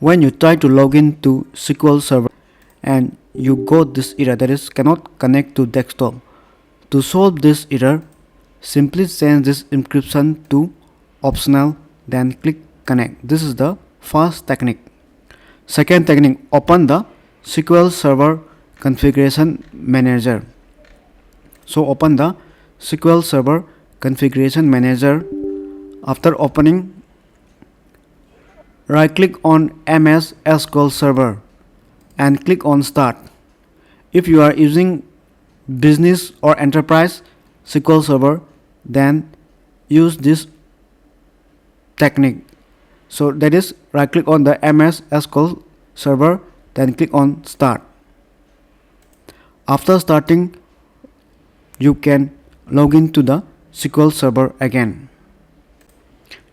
When you try to log in to SQL Server and you got this error, that is cannot connect to desktop. To solve this error, simply change this encryption to optional, then click connect. This is the first technique. Second technique, open the SQL Server Configuration Manager. So open the SQL Server Configuration Manager. After opening, right click on MS SQL Server and click on Start. If you are using business or enterprise SQL Server, then use this technique. So that is, right click on the MS SQL Server, then click on Start. After starting, you can log into the SQL Server again.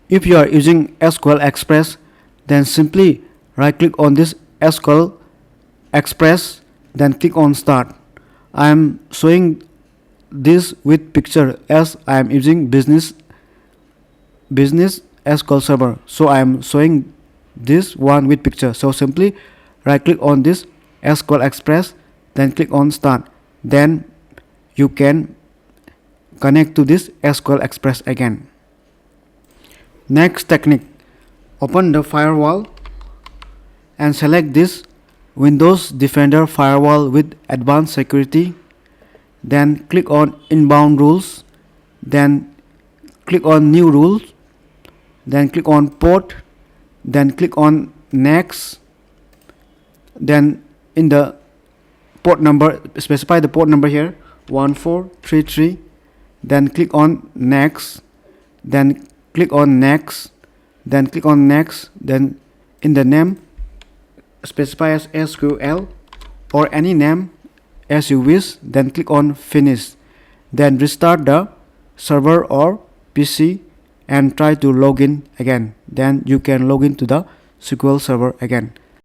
If you are using SQL Express, then simply right click on this SQL Express, then click on Start. I am showing this with picture as I am using business SQL Server, so I am showing this one with picture. So simply right click on this SQL Express, then click on Start. Then you can connect to this SQL Express again. Next technique, open the firewall and select this Windows Defender Firewall with Advanced Security. Then click on Inbound Rules, then click on New Rules, then click on Port, then click on Next. Then in the port number, specify the port number here, 1433. Then click on Next, then click on Next, then click on Next. Then in the name, specify as SQL or any name as you wish, then click on Finish. Then restart the server or PC and try to log in again. Then you can log into the SQL Server again.